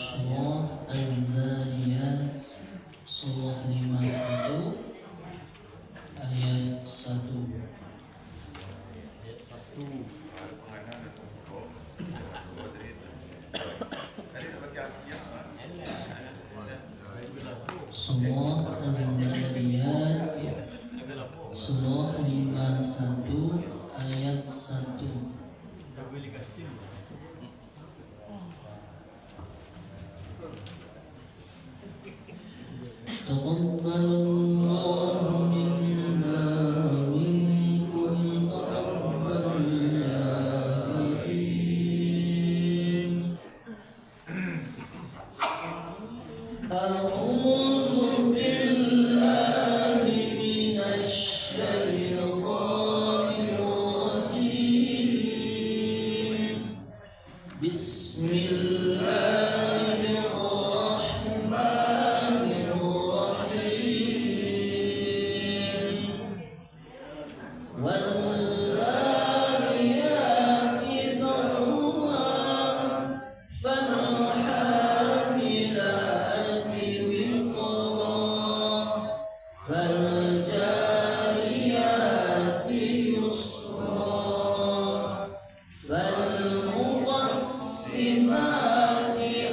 Surah Al-Dhariyat Surah 51 ayat 1. Surah Al-Dhariyat Surah 51 ayat 1. Taqabbalallahu minna wa minkum taqabbal ya karim. A'udzu billahi minasy syaithanir rajim. Bismillahirrahmanirrahim. Wal-dhariyati dharwa fal-hamilati wiqra fal-jariyati yusra fal-muqassimati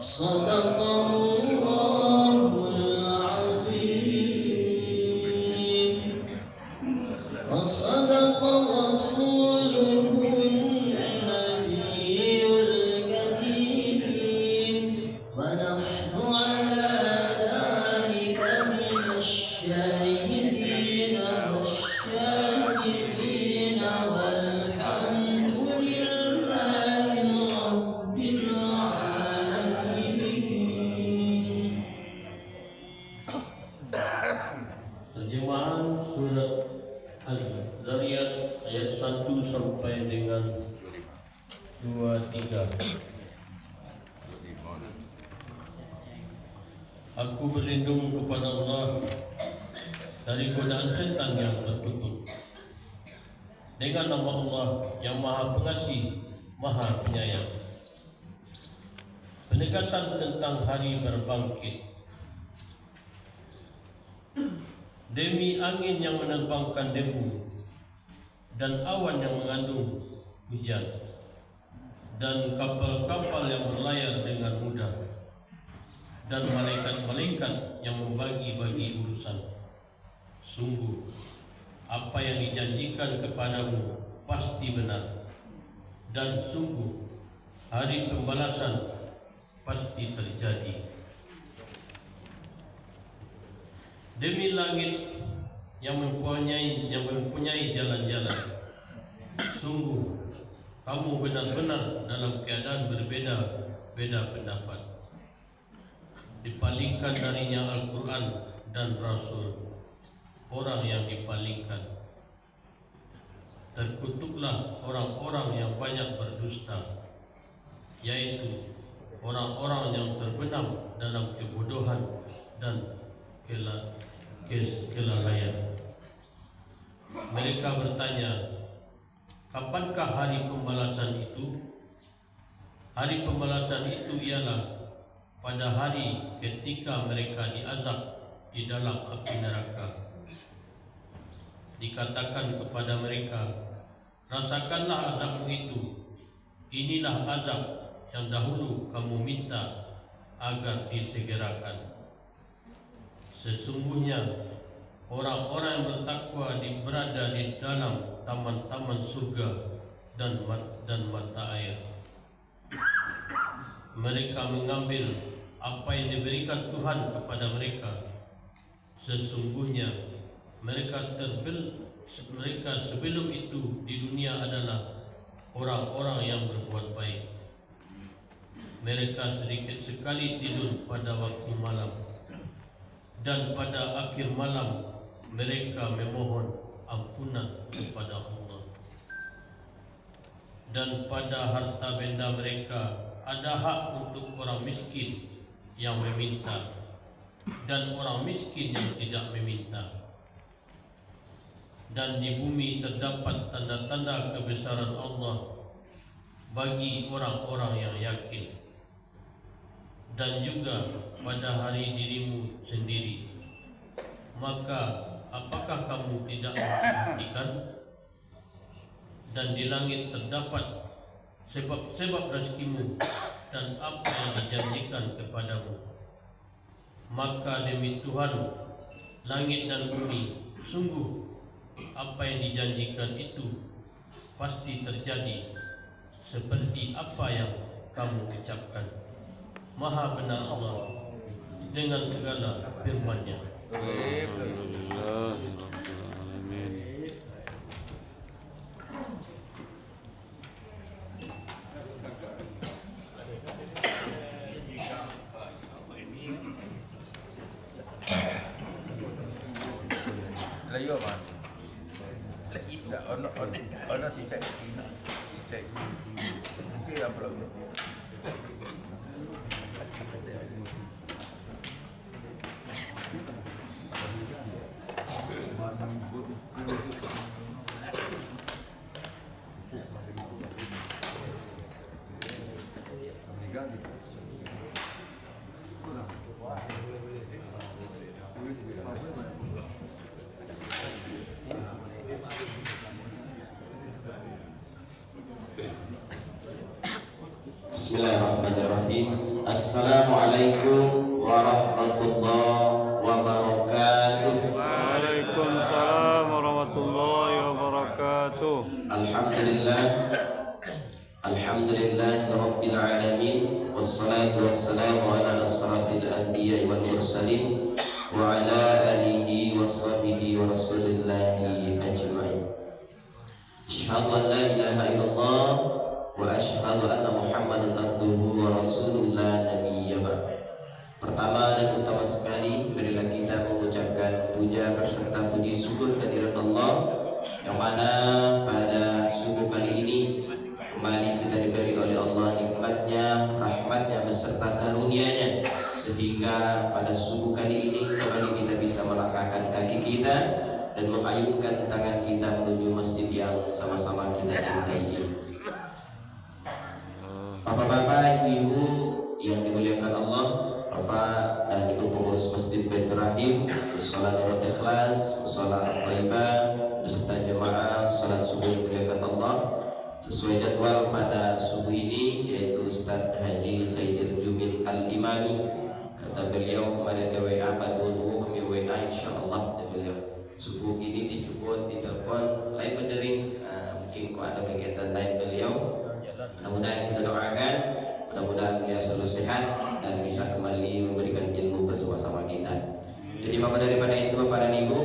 صدق الله العظيم وصدق رسوله النبي الكريم ونحن على ذلك من الشاهدين والشاكرين والحمد لله رب العالمين. Terjemahan surat Az-Zariyat ayat 1 sampai dengan 23. Aku berlindung kepada Allah dari godaan setan yang terkutuk. Dengan nama Allah yang Maha Pengasih, Maha Penyayang. Penegasan tentang hari berbangkit. Demi angin yang menerbangkan debu dan awan yang mengandung hujan dan kapal-kapal yang berlayar dengan mudah dan malaikat-malaikat yang membagi-bagi urusan. Sungguh apa yang dijanjikan kepadamu pasti benar, dan sungguh hari pembalasan pasti terjadi. Demi langit yang mempunyai jalan-jalan, sungguh kamu benar-benar dalam keadaan berbeda-beda pendapat. Dipalingkan darinya Al-Quran dan Rasul, orang yang dipalingkan. Terkutuklah orang-orang yang banyak berdusta, yaitu orang-orang yang terbenam dalam kebodohan dan kelalaian. Mereka bertanya, kapankah hari pembalasan itu? Hari pembalasan itu ialah pada hari ketika mereka diazab di dalam api neraka. Dikatakan kepada mereka, rasakanlah azabmu itu. Inilah azab yang dahulu kamu minta agar disegerakan. Sesungguhnya orang-orang yang bertakwa berada di dalam taman-taman surga dan mata air. Mereka mengambil apa yang diberikan Tuhan kepada mereka. Sesungguhnya mereka sebelum itu di dunia adalah orang-orang yang berbuat baik. Mereka sedikit sekali tidur pada waktu malam, dan pada akhir malam mereka memohon ampunan kepada Allah. Dan pada harta benda mereka ada hak untuk orang miskin yang meminta dan orang miskin yang tidak meminta. Dan di bumi terdapat tanda-tanda kebesaran Allah bagi orang-orang yang yakin. Dan juga pada hari dirimu sendiri. Maka apakah kamu tidak memperhatikan? Dan di langit terdapat sebab-sebab rezekimu dan apa yang dijanjikan kepadamu. Maka demi Tuhan langit dan bumi, sungguh apa yang dijanjikan itu pasti terjadi seperti apa yang kamu ucapkan. Maha benar Allah dengan segala firman-Nya. Layu apa? Tak, ono si cek. Cek apa lagi? Bismillahirrahmanirrahim. Assalamualaikum warahmatullahi wabarakatuh. Waalaikumsalam warahmatullahi wabarakatuh. Alhamdulillah rabbil alamin, wassalatu wassalamu ala asrafil anbiya'i wal mursalin wa ala alihi washabihi wa rasulillahi ajma'in. Asyhadu an la ilaha illallah wa asyhadu anna Muhammadan abduhu wa rasulullah nabiyya ba'd. Pertama dan utama sekali, marilah kita mengucapkan puja beserta puji syukur kehadirat Allah, yang mana pada subuh kali ini kembali kita diberi oleh Allah nikmatnya, rahmatnya beserta karunia-Nya, sehingga pada subuh kali ini kembali kita bisa melangkahkan kaki kita dan mengayunkan tangan kita menuju masjid yang sama-sama kita cintai ini. Bapak-bapak, ibu-ibu yang dimuliakan Allah, Bapak dan Ibu pengurus Masjid Baitur Rahim, sholat Nurul Ikhlas, sholat Thaibah beserta jemaah sholat subuh dimuliakan Allah sesuai jadwal pada subuh ini, yaitu Ustaz Haji Khaidir Jumin Al-Imami. Kata beliau kemarin di WA, Pak Dulu kami WA insyaallah beliau subuh ini dijemput, ditelepon lain berdering, mungkin kok ada kegiatan lain beliau. Mudah-mudahan kita doakan, mudah-mudahan beliau selalu sehat dan bisa kembali memberikan ilmu bersama-sama kita. Jadi Bapak, daripada itu Bapak dan Ibu,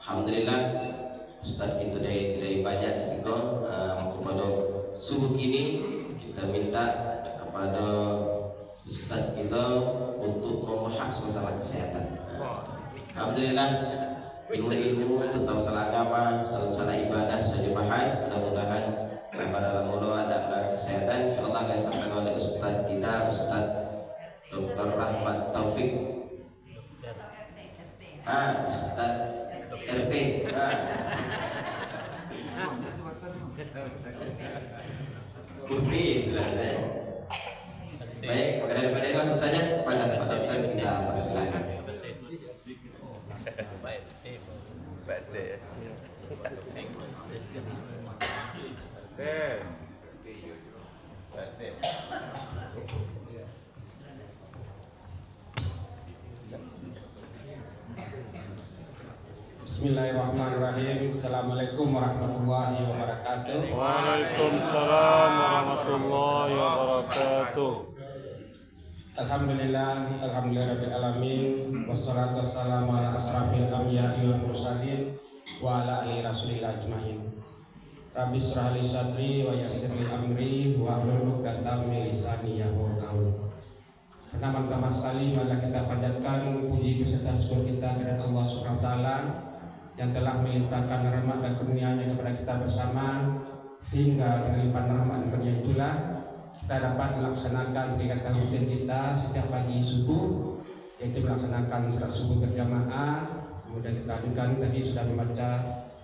alhamdulillah Ustaz kita dari banyak di sini. Kepada subuh kini kita minta kepada Ustaz kita untuk membahas masalah kesehatan. Alhamdulillah ilmu-ilmu tentang masalah agama, masalah ibadah sudah dibahas. Mudah-mudahan pada dalam ada kesehatan insyaallah akan disampaikan oleh Ustaz kita, Ustaz Dr. Rahmat Taufik. Ustaz RT. Kursi istilahnya. Baik, maka daripada itu langsung saja pada Pak Dokter kita persilakan. Bismillahirrahmanirrahim. Assalamualaikum warahmatullahi wabarakatuh. Waalaikumsalam warahmatullahi wabarakatuh. Alhamdulillahirabbil alamin, wassalatu wassalamu ala asrafil anbiya'i wal mursalin wa ala alihi rasulillah ajmain. Rabbi shrah li sadri wa yassir li amri wa hlul 'uqdatam min lisani yafqahu qawli. Pertama-tama sekali marilah kita panjatkan puji beserta syukur kita kepada Allah Subhanahu wa taala yang telah melimpahkan rahmat dan karunia-Nya kepada kita bersama, sehingga dengan limpahan rahmat dan karunia itulah kita dapat melaksanakan kegiatan rutin kita setiap pagi subuh, yaitu melaksanakan salat subuh berjamaah. Kemudian kita adukan tadi sudah membaca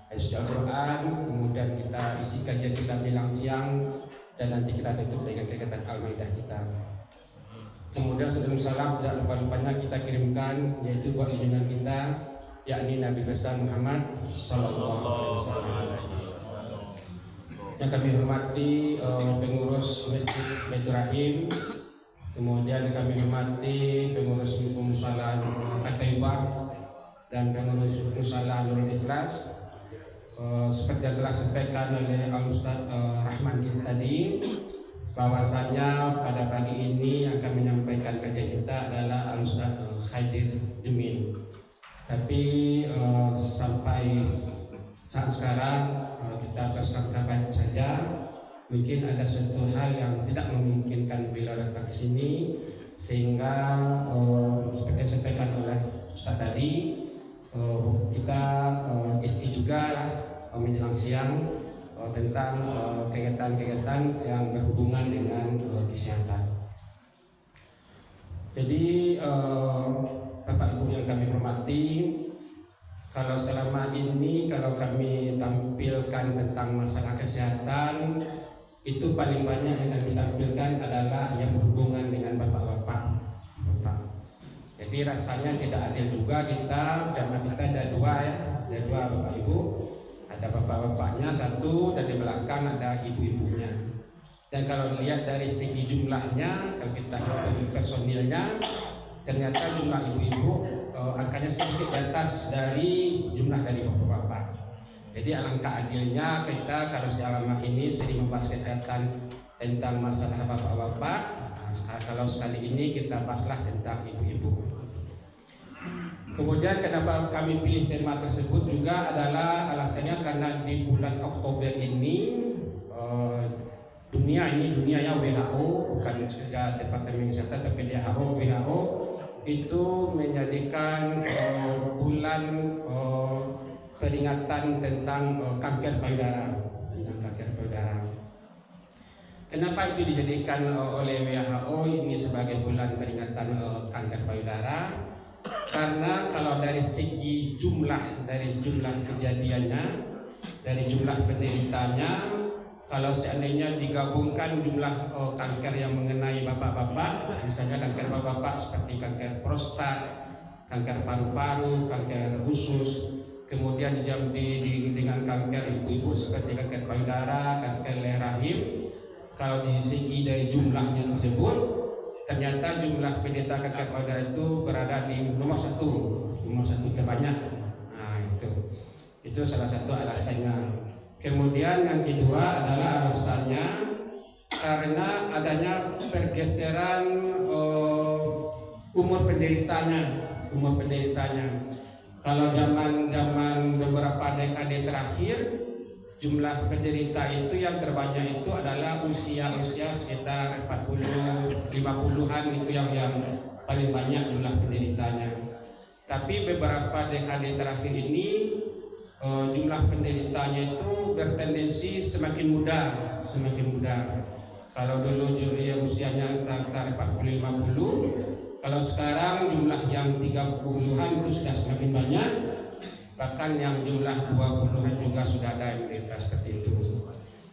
ayat Al-Quran, kemudian kita isi kajian kita menjelang siang, dan nanti kita tutup dengan kegiatan Al-Maidah kita. Kemudian sebelum salam tidak lupa-lupanya kita kirimkan, yaitu buat junjungan kita, yakni Nabi besar Muhammad Sallallahu Alaihi Wasallam. Yang kami hormati pengurus Masjid Baitur Rahim, kemudian kami hormati pengurus Musala Thaibah dan pengurus Musala Nurul Ikhlas. Seperti yang telah disampaikan oleh Al-Ustaz Rahman kita tadi, bahwasanya pada pagi ini yang akan menyampaikan kajian kita adalah Al-Ustaz Khaidir Jumin. Tapi sampai saat sekarang kita bersahabat saja. Mungkin ada suatu hal yang tidak memungkinkan beliau datang ke sini, sehingga seperti yang disampaikan oleh Ustaz tadi, kita isi juga menjelang siang tentang kegiatan-kegiatan yang berhubungan dengan kesehatan. Jadi Bapak Ibu yang kami hormati, kalau selama ini kalau kami tampilkan tentang masalah kesehatan, itu paling banyak yang kami tampilkan adalah yang berhubungan dengan bapak-bapak. Jadi rasanya tidak adil juga kita, jamaah kita ada dua ya, ada dua Bapak Ibu. Ada bapak-bapaknya satu dan di belakang ada ibu-ibunya. Dan kalau dilihat dari segi jumlahnya, kalau kita hitung personilnya, ternyata jumlah ibu-ibu angkanya sedikit di atas dari jumlah dari bapak-bapak. Jadi alangkah adilnya kita kalau selama ini sering membahas kesehatan tentang masalah bapak-bapak, kalau sekali ini kita bahaslah tentang ibu-ibu. Kemudian kenapa kami pilih tema tersebut juga adalah alasannya karena di bulan Oktober ini dunia ya WHO, bukan saja Departemen Kesehatan tapi WHO itu menjadikan bulan peringatan tentang kanker payudara. Kenapa itu dijadikan oleh WHO ini sebagai bulan peringatan kanker payudara? Karena kalau dari segi jumlah kejadiannya, dari jumlah penderitanya, kalau seandainya digabungkan jumlah kanker yang mengenai bapak-bapak, misalnya kanker bapak-bapak seperti kanker prostat, kanker paru-paru, kanker usus, kemudian dengan kanker ibu-ibu seperti kanker payudara, kanker leher rahim, kalau di segi dari jumlahnya tersebut, ternyata jumlah penderita kanker payudara itu berada di nomor satu terbanyak. Nah itu salah satu alasannya. Kemudian yang kedua adalah alasannya karena adanya pergeseran umur penderitanya. Kalau zaman beberapa dekade terakhir, jumlah penderita itu yang terbanyak itu adalah usia sekitar 40-50-an, itu yang paling banyak jumlah penderitanya. Tapi beberapa dekade terakhir ini jumlah penderitanya itu bertendensi semakin muda. Kalau dulu usianya antara 40-50, kalau sekarang jumlah yang 30-an itu sudah semakin banyak, bahkan yang jumlah 20-an juga sudah ada yang menderita seperti itu.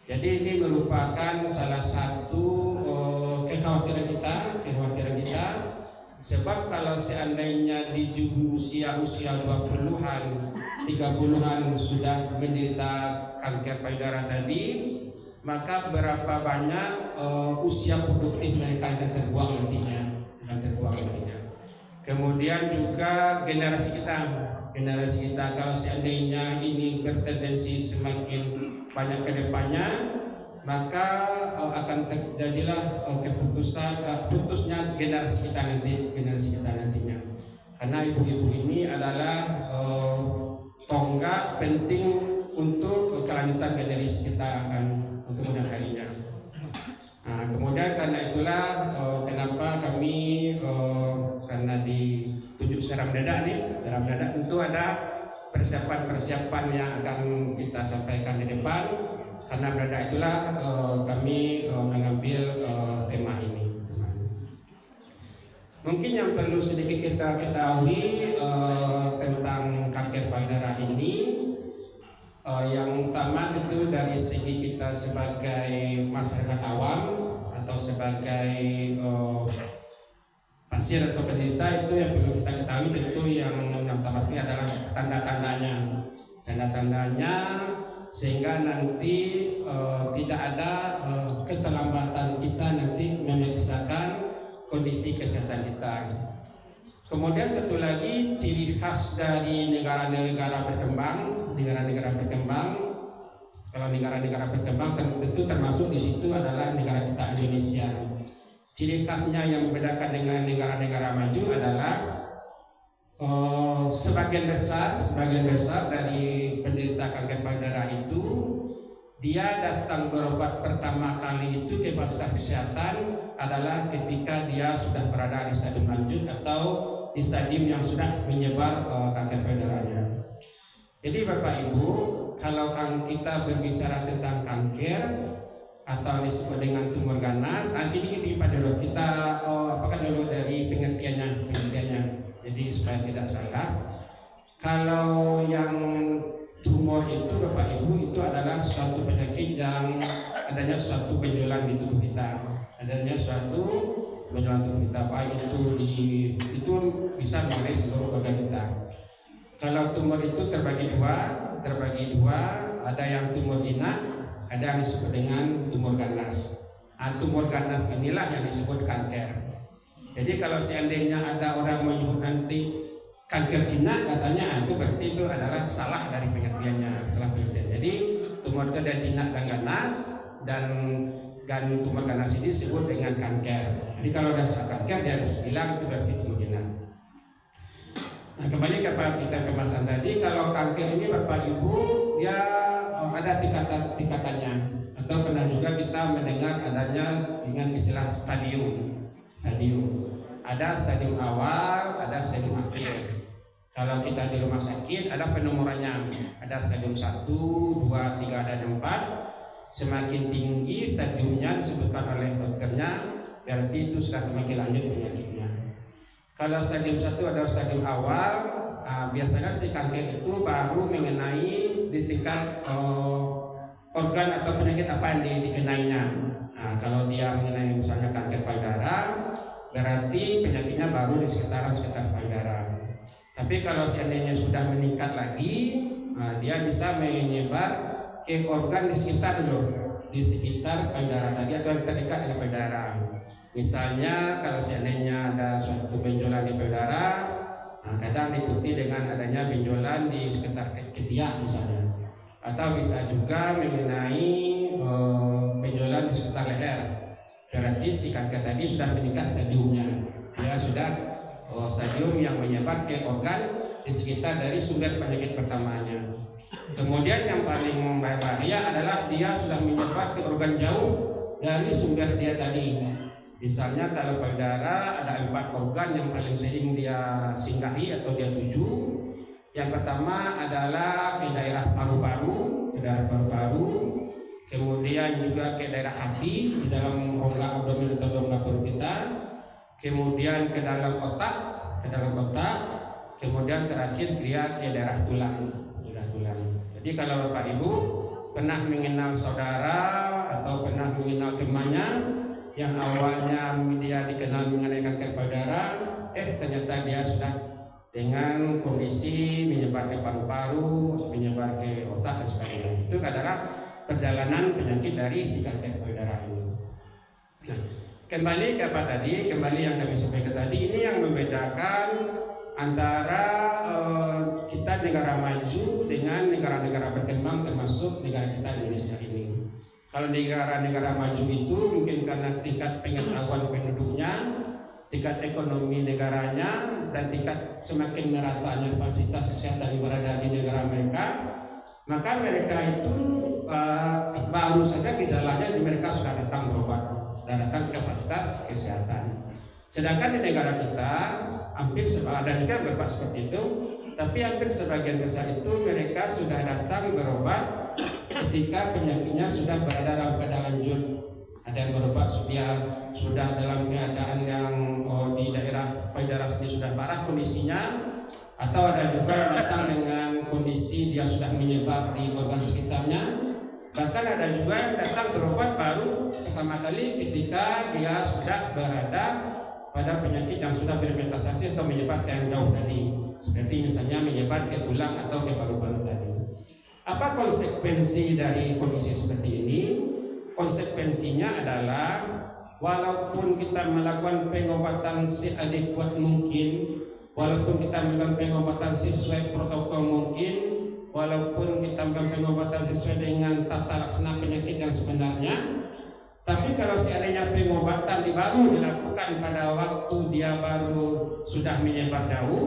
Jadi ini merupakan salah satu kekhawatiran kita, sebab kalau seandainya di usia 20-an, 30-an sudah menderita kanker payudara tadi, maka berapa banyak usia produktif mereka akan terbuang nantinya. Kemudian juga generasi kita kalau seandainya ini bertendensi semakin banyak ke depannya, maka akan terjadilah putusnya generasi kita nantinya. Karena ibu-ibu ini adalah tonggak penting untuk kelanjutan generasi kita akan kemudian harinya. Nah, kemudian karena itulah kenapa kami karena ditunjuk secara mendadak tentu ada persiapan yang akan kita sampaikan di depan. Karena mendadak itulah kami mengambil tema ini. Mungkin yang perlu sedikit kita ketahui tentang kanker payudara ini, yang utama tentu dari segi kita sebagai masyarakat awam atau sebagai pasien atau penderita, itu yang perlu kita ketahui tentu yang pertama sekali adalah tanda-tandanya, sehingga nanti tidak ada keterlambatan kita nanti memeriksakan kondisi kesehatan kita. Kemudian satu lagi ciri khas dari negara-negara berkembang. Kalau negara-negara berkembang tentu termasuk di situ adalah negara kita Indonesia. Ciri khasnya yang membedakan dengan negara-negara maju adalah sebagian besar dari penderita kanker payudara itu dia datang berobat pertama kali itu ke fasilitas kesehatan adalah ketika dia sudah berada di stadium lanjut atau di stadium yang sudah menyebar kanker payudaranya. Jadi Bapak Ibu, kalau kita berbicara tentang kanker atau disebut dengan tumor ganas, nanti ini dulu kita apakah dulu dari pengertiannya. Jadi supaya tidak salah, kalau yang tumor itu Bapak Ibu itu adalah suatu penyakit yang adanya suatu benjolan di tubuh kita, baik itu bisa mengenai seluruh organ kita. Kalau tumor itu terbagi dua, ada yang tumor jinak, ada yang disebut dengan tumor ganas. tumor ganas inilah yang disebut kanker. Jadi kalau seandainya ada orang menyebut nanti kanker jinak, katanya itu berarti itu adalah salah dari pengertiannya, salah pengertian. Jadi tumor itu ada jinak dan ganas, dan tumor ganas ini disebut dengan kanker. Jadi kalau ada kanker dia harus bilang itu berarti tumor jinak. Nah, kembali kepada kita pembahasan tadi, kalau kanker ini Bapak Ibu dia ada tingkatannya, atau pernah juga kita mendengar adanya dengan istilah stadium. Ada stadium awal, ada stadium akhir. Kalau kita di rumah sakit ada penomorannya, ada stadium 1, 2, 3, dan 4. Semakin tinggi stadiumnya disebutkan oleh dokternya, berarti itu sudah semakin lanjut penyakitnya. Kalau stadium 1 adalah stadium awal, biasanya si kanker itu baru mengenai di tingkat organ atau penyakit apa yang dikenainya. Kalau dia mengenai misalnya kanker payudara, berarti penyakitnya baru di sekitar payudara. Tapi kalau seandainya sudah meningkat lagi, dia bisa menyebar ke organ di sekitar payudara tadi atau yang terdekat dengan payudara. Misalnya kalau seandainya ada suatu benjolan di payudara, kadang diikuti dengan adanya benjolan di sekitar ketiak misalnya, atau bisa juga mengenai benjolan di sekitar leher. Berarti si kanker tadi sudah meningkat stadiumnya, dia sudah stadium yang menyebar ke organ di sekitar dari sumber penyakit pertamanya. Kemudian yang paling berbahaya adalah dia sudah menyebar ke organ jauh dari sumber dia tadi. Misalnya kalau payudara ada 4 organ yang paling sering dia singgahi atau dia tuju. Yang pertama adalah ke daerah paru-paru, kemudian juga ke daerah hati, di dalam rongga abdomen atau rongga perut kita, kemudian ke dalam otak, kemudian terakhir dia ke daerah tulang. Jadi kalau Bapak Ibu pernah mengenal saudara atau pernah mengenal temannya yang awalnya dia dikenal mengenai kanker payudara, ternyata dia sudah dengan kondisi menyebar ke paru-paru, menyebar ke otak dan sebagainya. Itu adalah perjalanan penyakit dari si kanker payudara ini. Nah, kembali ke apa tadi? Kembali yang kami sampaikan tadi, ini yang membedakan antara kita negara maju dengan negara-negara berkembang, termasuk negara kita Indonesia ini. Kalau negara-negara maju itu mungkin karena tingkat pengetahuan penduduknya, tingkat ekonomi negaranya, dan tingkat semakin meratanya fasilitas kesehatan yang berada di negara mereka, maka mereka itu baru saja gejalanya mereka sudah datang berobat, sudah datang ke fasilitas kesehatan. Sedangkan di negara kita hampir ada juga beberapa seperti itu, tapi hampir sebagian besar itu mereka sudah datang berobat ketika penyakitnya sudah berada dalam keadaan lanjut. Ada yang berobat sudah dalam keadaan yang di daerah payudara sendiri sudah parah kondisinya, atau ada juga yang datang dengan kondisi dia sudah menyebar di organ sekitarnya. Bahkan ada juga yang datang berobat baru pertama kali ketika dia sudah berada pada penyakit yang sudah bermetasasi atau menyebar ke yang jauh tadi, seperti misalnya menyebar ke tulang atau ke paru-paru tadi. Apa konsekuensi dari kondisi seperti ini? Konsekuensinya adalah walaupun kita melakukan pengobatan seadekuat mungkin, walaupun kita melakukan pengobatan sesuai protokol mungkin, walaupun kita melakukan pengobatan sesuai dengan tata laksana penyakit yang sebenarnya, tapi kalau seandainya pengobatan baru dilakukan pada waktu dia baru sudah menyebar jauh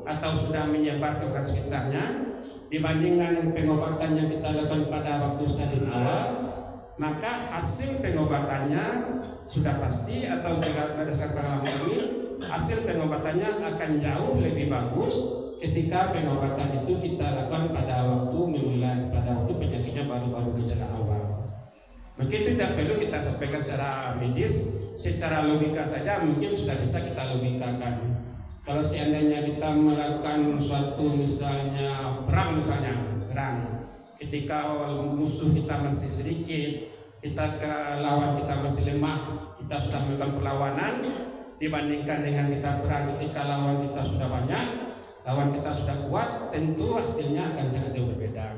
atau sudah menyebar ke sekitarnya, dibandingkan pengobatan yang kita lakukan pada waktu stadium awal, maka hasil pengobatannya sudah pasti atau berdasarkan pengalaman ini, hasil pengobatannya akan jauh lebih bagus ketika pengobatan itu kita lakukan pada waktu penyakitnya baru-baru gejala awal. Mungkin tidak perlu kita sampaikan secara medis, secara logika saja mungkin sudah bisa kita logikakan. Kalau seandainya kita melakukan suatu misalnya perang, ketika musuh kita masih sedikit, kita ke lawan kita masih lemah, kita sudah melakukan perlawanan, dibandingkan dengan kita perang ketika lawan kita sudah banyak, lawan kita sudah kuat, tentu hasilnya akan sangat jauh berbeda.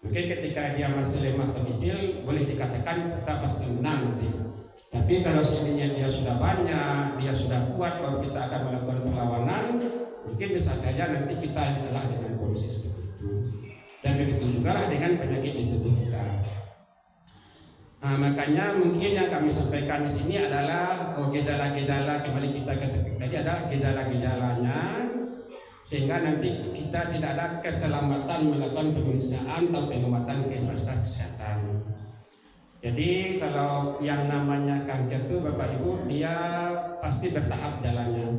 Mungkin ketika dia masih lemah atau kecil, boleh dikatakan kita pasti menang nanti. Tapi kalau seandainya dia sudah banyak, dia sudah kuat, baru kita akan melakukan perlawanan, mungkin bisa saja nanti kita yang kalah dengan kondisi seperti itu. Dan begitu juga lah dengan penyakit di tubuh kita. Nah, makanya mungkin yang kami sampaikan di sini adalah gejala-gejala, kembali kita ke tadi adalah gejala-gejalanya, sehingga nanti kita tidak ada keterlambatan melakukan pemeriksaan atau pengobatan ke fasilitas kesehatan. Jadi kalau yang namanya kanker itu Bapak Ibu, dia pasti bertahap jalannya.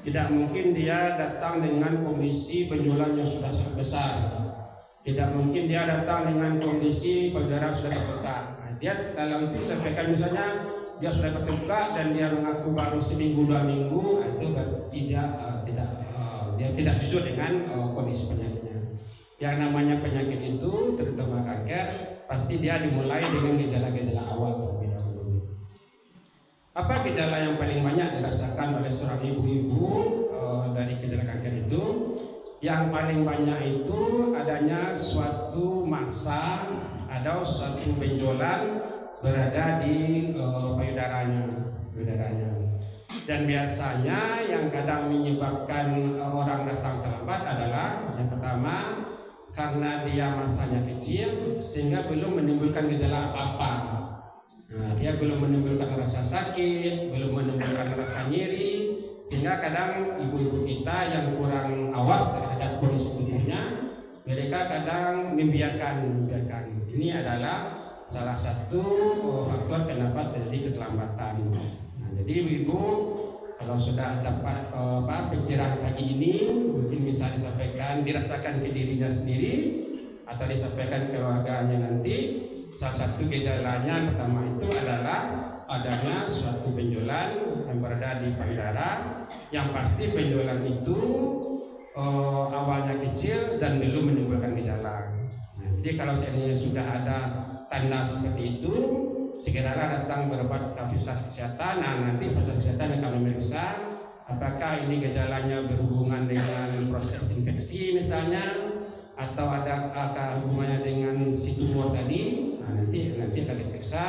Tidak mungkin dia datang dengan kondisi benjolan yang sudah sangat besar. Tidak mungkin dia datang dengan kondisi payudara sudah terbuka. Nah, dia kalau itu sampaikan misalnya dia sudah terbuka dan dia mengaku baru seminggu 2 minggu, itu dia tidak jujur dengan kondisi penyakitnya. Yang namanya penyakit itu terutama kanker pasti dia dimulai dengan gejala-gejala awal terlebih dahulu. Apa gejala yang paling banyak dirasakan oleh seorang ibu-ibu dari gejala kanker itu? Yang paling banyak itu adanya suatu massa atau suatu benjolan berada di payudaranya. Dan biasanya yang kadang menyebabkan orang datang terlambat adalah yang pertama, karena dia masanya kecil sehingga belum menimbulkan gejala apa-apa. Nah, dia belum menimbulkan rasa sakit, belum menimbulkan rasa nyeri, sehingga kadang ibu-ibu kita yang kurang awas terhadap kondisi tubuhnya, mereka kadang membiarkan. Ini adalah salah satu faktor kenapa terjadi keterlambatan. Nah, jadi ibu-ibu kalau sudah dapat pencerahan pagi ini, mungkin bisa dirasakan ke dirinya sendiri atau disampaikan ke keluarganya nanti. Salah satu gejalanya pertama itu adalah adanya suatu benjolan yang berada di payudara, yang pasti benjolan itu awalnya kecil dan belum menimbulkan gejala. Nah, jadi kalau seandainya sudah ada tanda seperti itu, segeralah datang berobat ke fasilitas kesehatan. Nah, nanti fasilitas kesehatan akan memeriksa apakah ini gejalanya berhubungan dengan proses infeksi misalnya, atau ada hubungannya dengan si tumor tadi. Nah, nanti akan diperiksa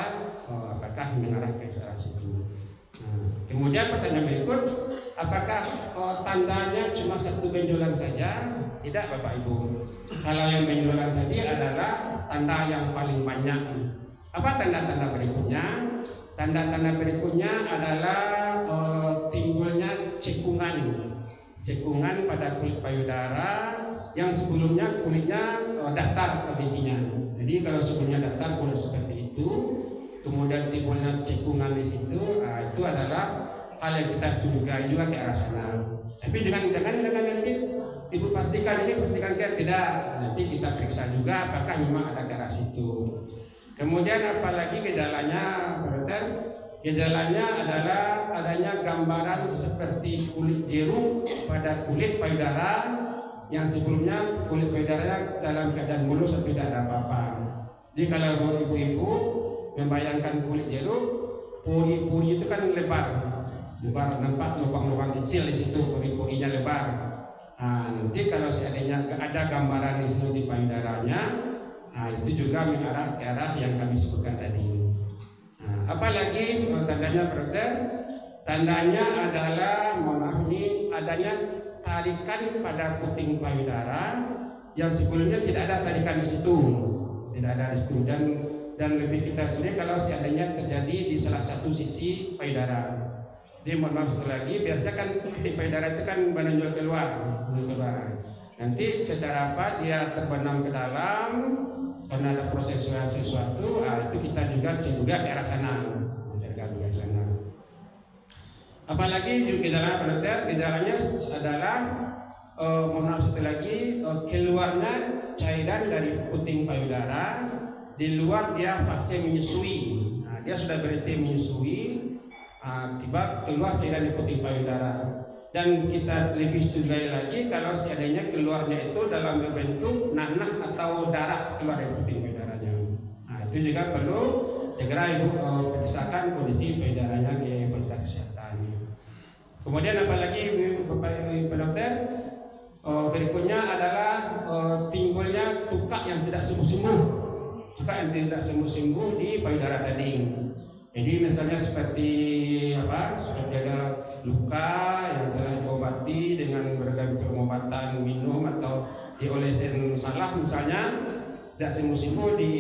apakah mengarah ke arah situ. Nah, kemudian pertanyaan berikut, apakah tandanya cuma satu benjolan saja? Tidak Bapak Ibu. Kalau yang benjolan tadi adalah tanda yang paling banyak. Apa tanda-tanda berikutnya? Tanda-tanda berikutnya adalah timbulnya cekungan pada kulit payudara yang sebelumnya kulitnya datar kondisinya. Jadi kalau sebelumnya datar kulit seperti itu, kemudian timbulnya cekungan di situ, itu adalah hal yang kita curigai juga ke arah sana. Tapi dengan nanti ibu pastikan tidak, nanti kita periksa juga apakah memang ada ke arah situ. Kemudian apalagi gejalanya, brother? Gejalanya adalah adanya gambaran seperti kulit jeruk pada kulit payudara yang sebelumnya kulit payudaranya dalam keadaan mulus atau tidak ada apa-apa. Jadi kalau ibu-ibu membayangkan kulit jeruk, pori-pori itu kan lebar, nampak lubang-lubang kecil di situ, pori-porinya lebar. Nah, nanti kalau seandainya ada gambaran di situ di payudaranya, nah itu juga mengarah ke arah yang kami sebutkan tadi. Nah, apalagi tandanya brother? Tandanya adalah, adanya tarikan pada puting payudara yang sebelumnya tidak ada tarikan di situ, dan lebih kita studi kalau seandainya terjadi di salah satu sisi payudara. Jadi mohon maaf sekali lagi, biasanya kan puting payudara itu kan menonjol keluar. Nanti secara apa dia terbenam ke dalam karena ada proses sesuatu, itu kita juga ke arah sana. Apalagi juga gejalanya adalah mohon maaf sekali lagi, keluarnya cairan dari puting payudara, di luar dia fase menyusui. Nah, dia sudah berhenti menyusui, tiba keluar cairan di puting payudara. Dan kita lebih curigai lagi kalau seandainya keluarnya itu dalam bentuk nanah atau darah keluar dari puting payudaranya. Nah, itu juga perlu segera ibu periksakan kondisi payudaranya ke fasilitas kesehatan. Kemudian apalagi Bapak Ibu dokter, berikutnya adalah timbulnya tukak yang tidak sembuh-sembuh di payudara tadi. Jadi misalnya seperti ada luka yang telah diobati dengan berbagai pengobatan minum atau diolesin salah misalnya, tidak sembuh-sembuh di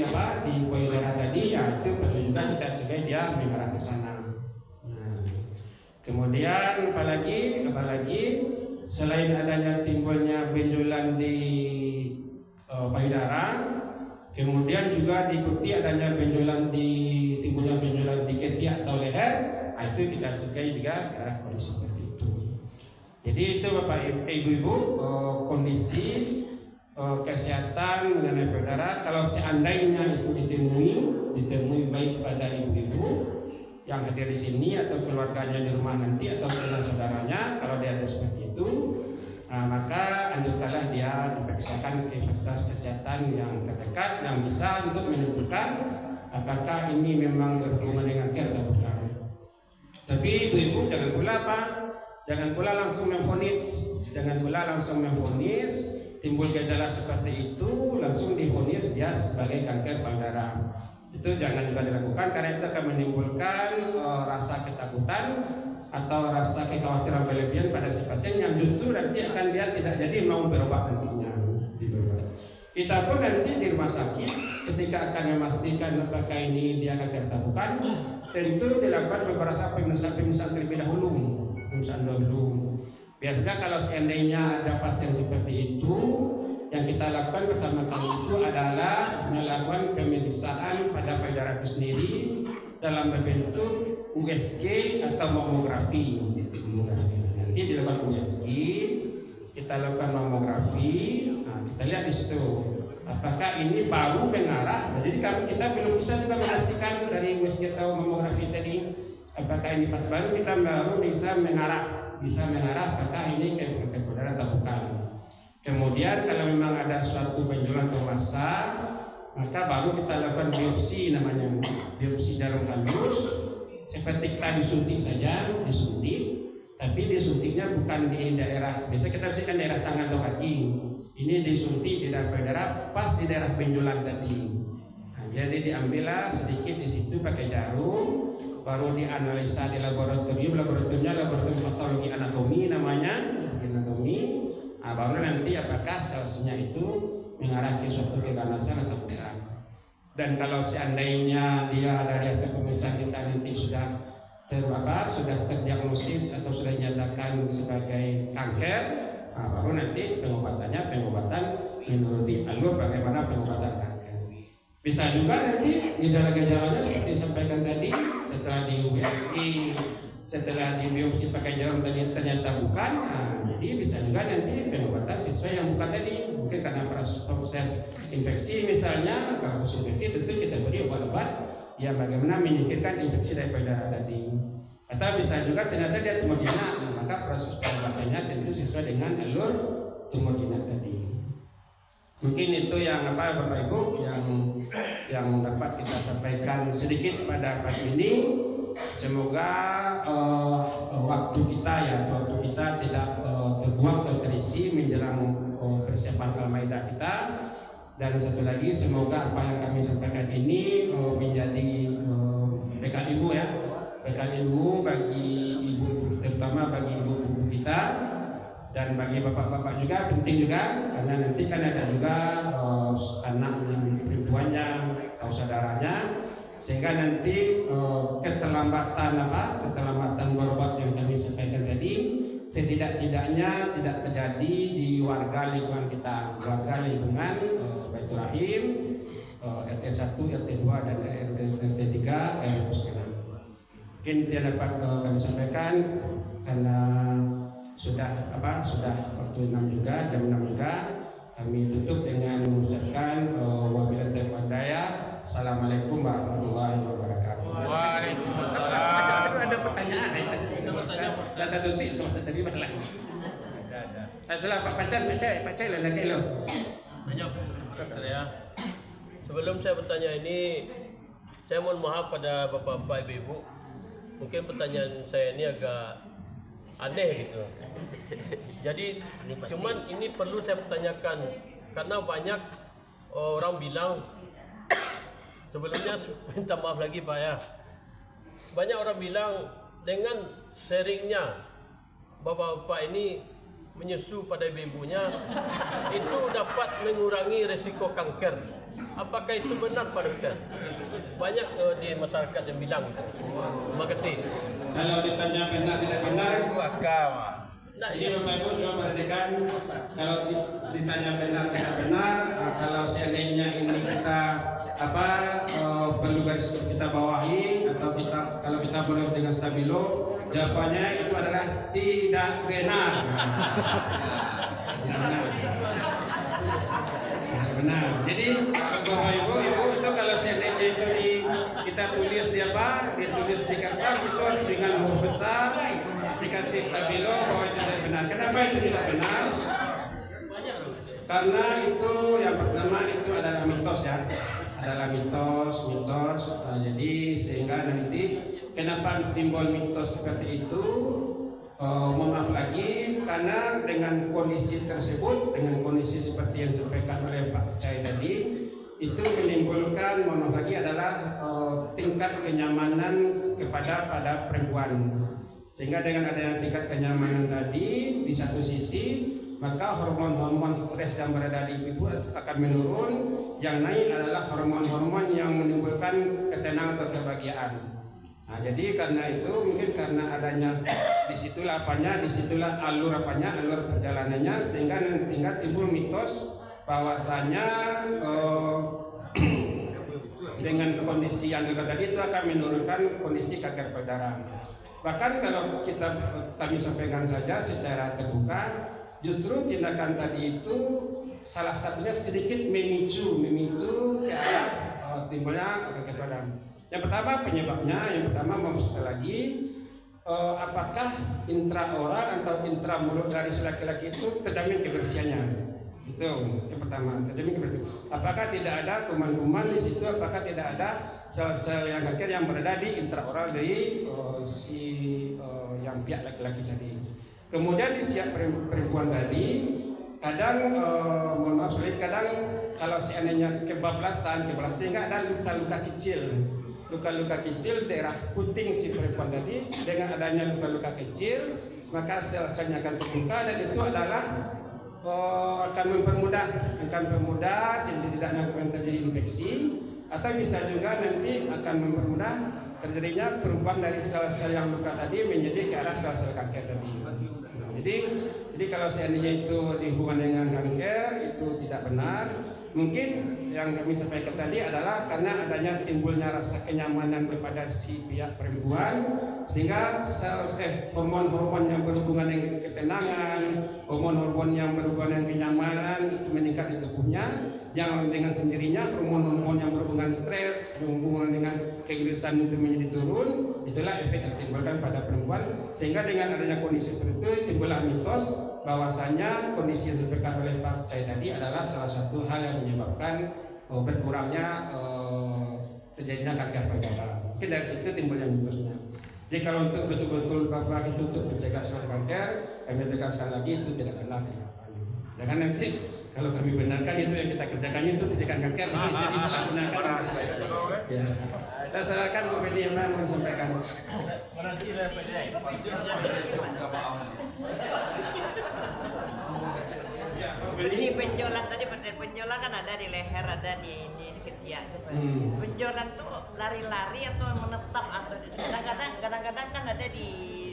payudara tadi, ya itu perlu juga kita cegah dia mengarah ke sana. Nah, kemudian apalagi selain adanya timbulnya benjolan di payudara, kemudian juga diikuti adanya timbulnya benjolan di ketiak atau leher, itu kita cegah juga kondisi seperti itu. Jadi itu Bapak Ibu, kondisi kesehatan mengenai payudara. Kalau seandainya itu ditemui baik pada ibu-ibu yang hadir di sini atau keluarganya di rumah nanti atau dengan saudaranya, kalau dia ada seperti itu, maka anjurkanlah dia diperiksakan ke fasilitas kesehatan yang terdekat yang bisa untuk menentukan apakah ini memang berhubungan dengan kanker atau bukan. Tapi ibu-ibu jangan pula langsung memvonis, timbul gejala seperti itu langsung divonis dia sebagai kanker payudara. Itu jangan juga dilakukan, karena itu akan menimbulkan rasa ketakutan atau rasa kekhawatiran berlebihan pada si pasien yang justru nanti akan dia tidak jadi mau berobat nantinya. Kita pun nanti di rumah sakit ketika akan memastikan apakah ini dia kanker atau bukan, tentu dilakukan beberapa pemeriksaan terlebih dahulu. Biasanya kalau seandainya ada pasien seperti itu, yang kita lakukan pertama kali itu adalah melakukan pemeriksaan pada payudara itu sendiri dalam bentuk USG atau mamografi. Nanti dilakukan USG, kita lakukan mamografi. Nah, kita lihat di situ apakah ini baru mengarah. Jadi kita belum bisa juga memastikan dari USG atau mamografi tadi apakah ini pas baru, kita baru bisa mengarah apakah ini kanker payudara atau bukan. Kemudian kalau memang ada suatu benjolan atau massa, maka baru kita lakukan biopsi, namanya biopsi jarum halus, seperti kita disuntik saja, tapi disuntiknya bukan di daerah, biasa kita suntikkan daerah tangan atau kaki. Ini disuntik di daerah payudara, pas di daerah benjolan tadi. Nah, jadi diambillah sedikit di situ pakai jarum, baru dianalisa di laboratoriumnya laboratorium patologi anatomi namanya, anatomi. Nah, baru nanti apakah sel-selnya itu mengarah ke suatu keganasan atau bukan. Dan kalau seandainya dia dari hasil pemeriksaan kita nanti sudah terdiagnosis atau sudah dinyatakan sebagai kanker, baru nanti pengobatan menurut alur bagaimana pengobatan kanker. Bisa juga nanti gejala-gejalanya seperti disampaikan tadi, setelah di USG, setelah di biopsi pakai jarum tadi ternyata bukan, jadi bisa juga nanti pengobatan sesuai yang bukan tadi. Mungkin karena proses infeksi misalnya, kalau proses infeksi tentu kita beri obat-obat yang bagaimana menyingkirkan infeksi dari payudara tadi. Atau bisa juga ternyata dia tumor jinak, maka proses pengobatannya tentu sesuai dengan alur tumor jinak tadi. Mungkin itu yang Bapak Ibu yang dapat kita sampaikan sedikit pada pagi ini. Semoga waktu kita tidak terbuang atau terisi menjelang persiapan Al-Maidah kita. Dan satu lagi, semoga apa yang kami sampaikan ini menjadi bekal ilmu bagi ibu, terutama bagi ibu-ibu kita, dan bagi bapak-bapak juga penting juga, karena nanti kan ada juga anaknya, perempuannya atau saudaranya, sehingga nanti keterlambatan berobat yang kami sampaikan tadi setidak-tidaknya tidak terjadi di warga lingkungan kita, warga lingkungan Baitur Rahim, RT 1, RT 2 dan RT 3 Puskesmas. Mungkin yang dapat kami sampaikan, karena sudah waktu 6 juga, jam 6 juga, kami tutup dengan mengucapkan wabillahi taufiq wal hidayah. Assalamualaikum warahmatullahi wabarakatuh. Waalaikumsalam. Ada pertanyaan? Ada tutup semata tadi malah. Ada. Salah Pak Pacai lah nak lo. Sebelum saya bertanya ini, saya mohon maaf pada bapak-bapak, ibu-ibu. Mungkin pertanyaan saya ini agak aneh gitu. Jadi cuman ini perlu saya pertanyakan karena banyak orang bilang, sebelumnya minta maaf lagi Pak ya. banyak orang bilang dengan sharingnya bapak-bapak ini menyusu pada ibu-ibunya itu dapat mengurangi risiko kanker. Apakah itu benar Pak Dokter? Banyak di masyarakat yang bilang itu. Terima kasih. Kalau ditanya benar tidak benar, Nah, jadi Bapak Ibu coba perhatikan, kalau ditanya benar tidak benar, kalau seandainya ini kita perlu garis kita bawahi atau kalau kita boleh dengan stabilo, jawabannya itu adalah tidak benar. Tidak benar. Jadi Bapak Ibu itu kalau seandainya itu kita tulis ditulis di kertas itu harus dengan huruf besar, dikasih stabilo bahwa itu tidak benar. Kenapa itu tidak benar? Karena itu yang pertama itu adalah mitos ya. Adalah mitos. Jadi sehingga nanti kenapa timbul mitos seperti itu? Mohon maaf lagi karena dengan kondisi tersebut, dengan kondisi seperti yang disampaikan oleh Pak Cai tadi, itu menimbulkan mohon maaf lagi adalah tingkat kenyamanan pada perempuan. Sehingga dengan adanya tingkat kenyamanan tadi di satu sisi, maka hormon-hormon stres yang berada di ibu akan menurun. Yang naik adalah hormon-hormon yang menimbulkan ketenangan atau kebahagiaan. Nah, jadi karena itu mungkin karena adanya disitulah alur perjalanannya, sehingga tingkat timbul mitos bahwasanya dengan kondisi yang tadi itu akan menurunkan kondisi kanker payudara. Bahkan kalau kami sampaikan saja secara terbuka, justru tindakan tadi itu salah satunya sedikit memicu ke arah timbulnya kanker payudara. Yang pertama penyebabnya, maksud lagi apakah intraoral atau intramulut dari laki-laki itu terjamin kebersihannya? Itu yang pertama, terjamin kebersihan. Apakah tidak ada kuman-kuman di situ? Apakah tidak ada sel-sel yang kanker yang berada di intraoral dari yang pihak laki-laki tadi? Kemudian di setiap perempuan tadi, kadang kadang kalau seandainya kebablasan sehingga ada luka-luka kecil daerah puting si perempuan tadi. Dengan adanya luka-luka kecil, maka sel-selnya akan terbuka dan itu adalah akan mempermudah sehingga tidak akan terjadi infeksi, atau bisa juga nanti akan mempermudah terjadinya perubahan dari sel-sel yang luka tadi menjadi ke arah sel-sel kanker tadi. Jadi kalau seandainya itu dihubungkan dengan kanker itu tidak benar. Mungkin yang kami sampaikan tadi adalah karena adanya timbulnya rasa kenyamanan kepada si pihak perempuan, sehingga hormon-hormon yang berhubungan dengan ketenangan, hormon-hormon yang berhubungan dengan kenyamanan itu meningkat di tubuhnya, yang dengan sendirinya hormon-hormon yang berhubungan stres, berhubungan dengan kegelisahan itu menjadi turun. Itulah efek yang ditimbulkan pada perempuan, sehingga dengan adanya kondisi seperti itu timbullah mitos bahwasanya kondisi yang disampaikan oleh Pak Cai tadi adalah salah satu hal yang menyebabkan berkurangnya terjadinya kanker payudara. Mungkin dari situ timbulnya mitosnya. Jadi kalau untuk betul-betul Bapak itu untuk mencegah sel kanker, kami tegaskan lagi itu tidak benar. Jangan nanti kalau kami benarkan itu yang kita kerjakan itu pencegahan kanker, jadi salah gunakan. Ya. Dan silakan Bu Beni yang mau sampaikan. Ini penjolan tadi, penjolan kan ada di leher, ada di ketiak. Penjolan tuh lari-lari atau menetap atau kadang-kadang kan ada di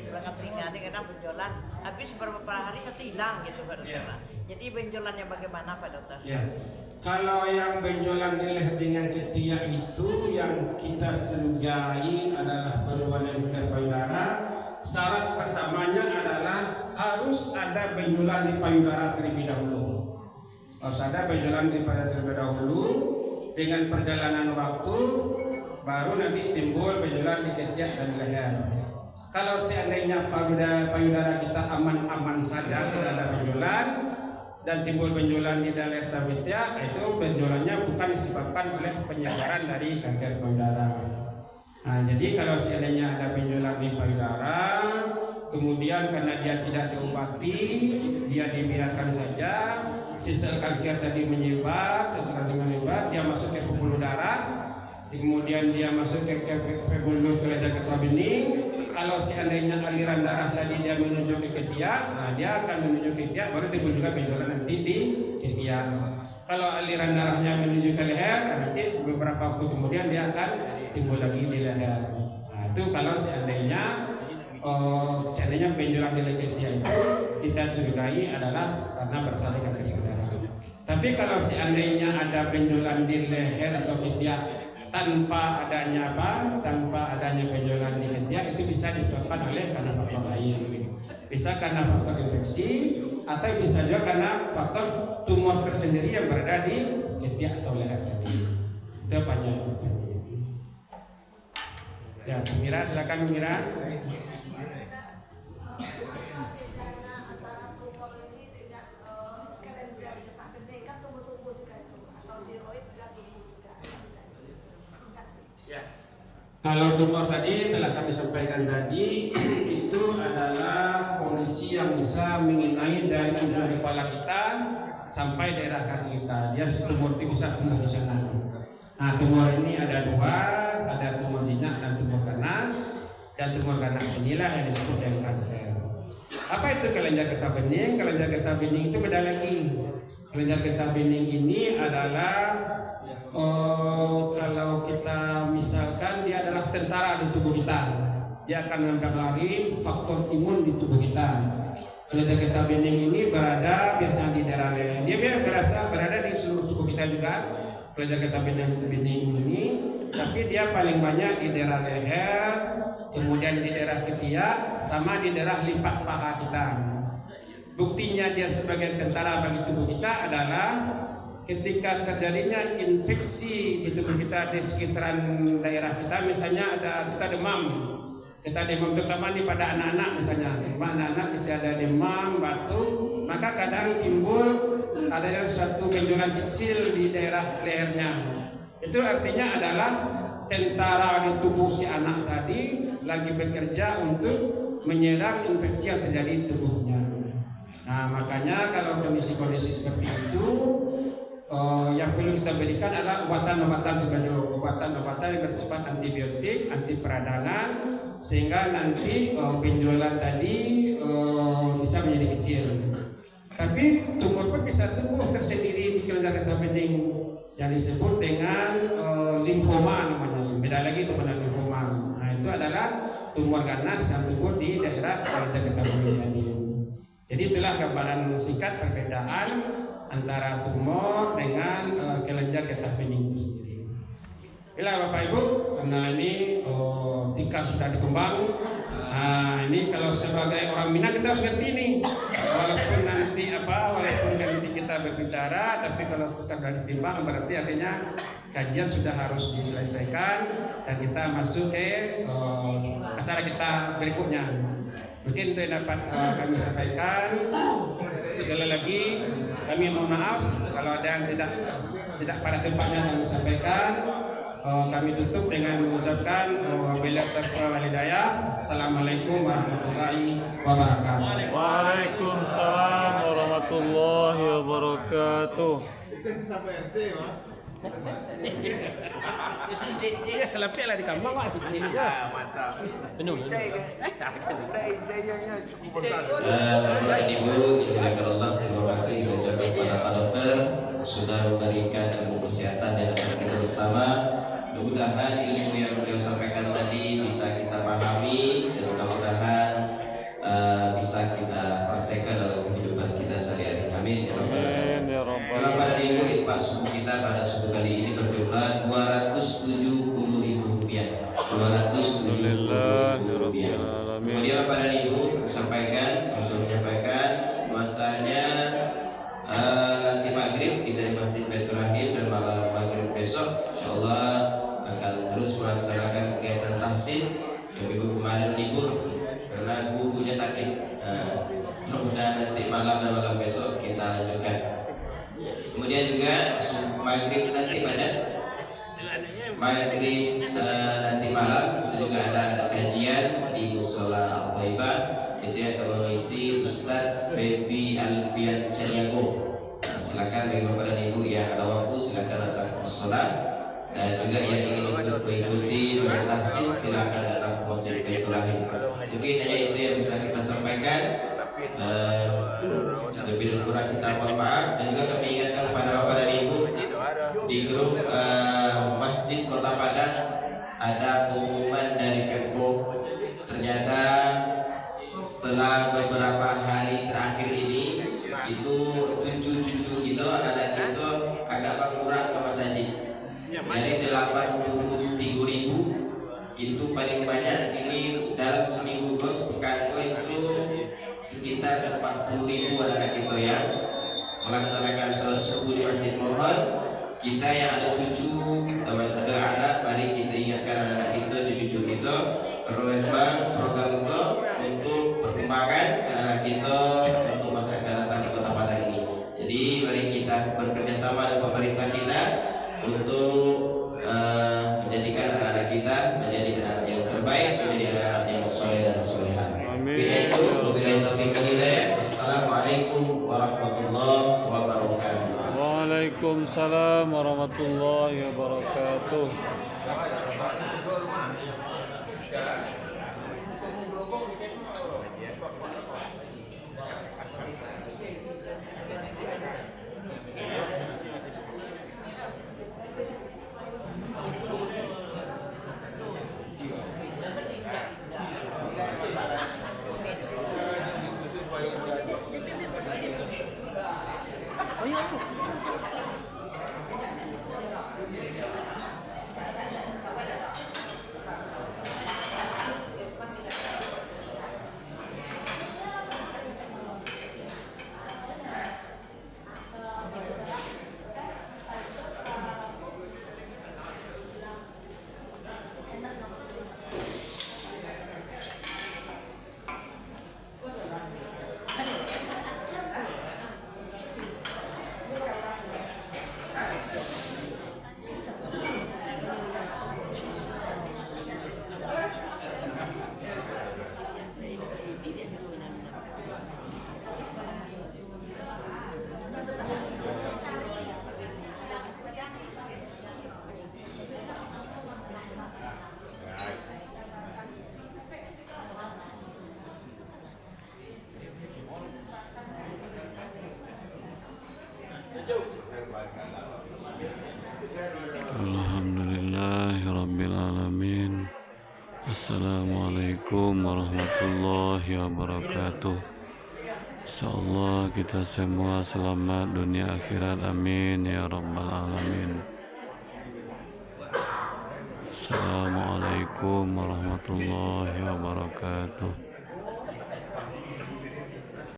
belakang telinga, kadang penjolan habis beberapa hari itu hilang gitu Pak Dokter. Jadi benjolannya bagaimana Pak Dokter? Ya. Kalau yang benjolan di leher dengan ketiak itu yang kita curigai adalah berhubungan dengan payudara, syarat pertamanya adalah harus ada benjolan di payudara terlebih dahulu. Harus ada benjolan di payudara terlebih dahulu. Dengan perjalanan waktu baru nanti timbul benjolan di ketiak dan leher. Kalau seandainya payudara kita aman-aman saja, tidak ada benjolan dan timbul benjolan di dalam ketiak, itu benjolannya bukan disebabkan oleh penyebaran dari kanker payudara. Nah, jadi kalau seandainya ada benjolan di payudara, kemudian karena dia tidak diobati, dia dibiarkan saja, sel kanker tadi menyebar, dia masuk ke pembuluh darah, kemudian dia masuk ke pembuluh kelenjar getah bening. Kalau seandainya aliran darah tadi dia menuju ke ketiak, nah dia akan menuju ke ketiak, baru timbul juga benjolan nanti di ketiak. Kalau aliran darahnya menuju ke leher, nanti beberapa waktu kemudian dia akan timbul lagi di leher. Nah itu kalau seandainya benjolan di ketiak itu kita curigai adalah karena berasal dari kanker payudara. Tapi kalau seandainya ada benjolan di leher atau ketiak tanpa adanya benjolan di ketiak, itu bisa disebabkan oleh karena faktor lain. Bisa karena faktor infeksi atau bisa juga karena faktor tumor tersendiri yang berada di ketiak atau leher tadi. Itu banyak. Ya, Mira, silakan Mira. Kalau tumor tadi telah kami sampaikan tadi, itu adalah kondisi yang bisa mengenai dari ujung kepala kita sampai daerah kaki kita. Dia tumor itu bisa tumbuh di sana. Nah, tumor ini ada dua, ada tumor jinak dan tumor ganas. Dan tumor ganas inilah yang disebut dengan kanker. Apa itu kelenjar getah bening? Kelenjar getah bening itu beda lagi. Kelenjar getah bening ini adalah kalau kita misalkan dia adalah tentara di tubuh kita, dia akan mempengaruhi faktor imun di tubuh kita. Kelenjar getah bening ini berada biasanya di daerah leher. Dia berada di seluruh tubuh kita juga. Kelenjar getah bening ini, tapi dia paling banyak di daerah leher, kemudian di daerah ketiak, sama di daerah lipat paha kita. Buktinya dia sebagai tentara bagi tubuh kita adalah ketika terjadinya infeksi di tubuh kita di sekitaran daerah kita, misalnya kita demam terutama pada anak-anak misalnya, anak-anak kita ada demam, batuk, maka kadang timbul ada suatu benjolan kecil di daerah lehernya. Itu artinya adalah tentara di tubuh si anak tadi lagi bekerja untuk menyerang infeksi yang terjadi di tubuhnya. Nah makanya kalau kondisi-kondisi seperti itu, yang perlu kita berikan adalah obatan-obatan yang bersifat antibiotik, anti peradangan, sehingga nanti benjolan tadi bisa menjadi kecil. Tapi tumor pun bisa tumbuh tersendiri di kelenjar getah bening yang disebut dengan limfoma namanya. Beda lagi itu dengan limfoma. Nah itu adalah tumor ganas yang tumbuh di daerah kelenjar getah bening tadi. Jadi itulah gambaran singkat perbedaan antara tumor dengan kelenjar getah bening itu sendiri. Inilah Bapak Ibu, karena ini tikar sudah dikembang. Nah ini kalau sebagai orang Minang kita harus ngerti ini. Walaupun nanti kita berbicara, tapi kalau tikar sudah ditimbang berarti artinya kajian sudah harus diselesaikan dan kita masuk ke acara kita berikutnya. Mungkin itu yang dapat kami sampaikan. Sekali lagi kami mohon maaf kalau ada yang tidak pada tempatnya yang disampaikan. Kami tutup dengan mengucapkan wabillahi taufiq wal hidayah. Assalamualaikum warahmatullahi wabarakatuh. Waalaikumsalam warahmatullahi wabarakatuh. Lapik lah di kamar lah tu sini. Mantap. Penuh. Bapak dan Ibu, dimuliakan Allah, terima kasih diucapkan kepada Pak Dokter sudah memberikan ilmu kesehatan dan kita bersama. Mudah-mudahan ilmu yang beliau sampaikan tadi bisa kita pahami dan mudah-mudahan bisa kita praktekkan dalam kehidupan kita sehari-hari. Amin ya rabbal alamin. Bapak dan Ibu, infak subuh kita pada subuh kali ini berjumlah Rp270.000. Kemudian Bapak dan Ibu menyampaikan bahwasanya nanti maghrib kita di Masjid Baitur Rahim dan malam maghrib besok insyaallah akan terus melaksanakan kegiatan tahsin yang minggu kemarin libur karena gurunya sakit. Mudah-mudahan nanti malam dan malam besok kita lanjutkan. Kemudian juga maghrib nanti pada maghrib nanti malam itu juga ada kajian di Musola Al-Thaibah, itu yang mengisi Ustadz Baby Alpian Caniago. Silakan bagi Bapak dan Ibu yang ada waktu silakan datang ke musola Dan juga yang ingin ikut mengikuti bertahsin silakan datang ke Masjid Baitur Rahim. Mungkin hanya itu yang bisa kita sampaikan. Lebih dan kurang kita mohon maaf, dan juga kami ingatkan kepada Bapak dan Ibu di grup Masjid Kota Padang ada pengumuman dari Pemko. Ternyata setelah beberapa hari terakhir ini itu cucu-cucu kita, anak-anak kita agak berkurang ke masjid. Dari 83.000 itu paling banyak ini dalam seminggu ke sepekan itu sekitar 40.000 anak-anak kita yang melaksanakan salat subuh di masjid. Mohon kita yang ada cucu, ada anak, mari kita ingatkan anak-anak kita, cucu-cucu kita, karena memang program itu untuk perkembangan anak kita untuk masa akan datang di Kota Padang ini. Jadi mari kita bekerja sama dengan pemerintah kita untuk menjadikan anak-anak kita menjadi anak yang terbaik, menjadi anak yang soleh dan soleha. Amin. Assalamualaikum warahmatullahi wabarakatuh. Waalaikumsalam warahmatullahi wabarakatuh. Alhamdulillahirrabbilalamin. Assalamualaikum warahmatullahi wabarakatuh. Insyaallah kita semua selamat dunia akhirat, amin ya rabbal alamin. Assalamualaikum warahmatullahi wabarakatuh.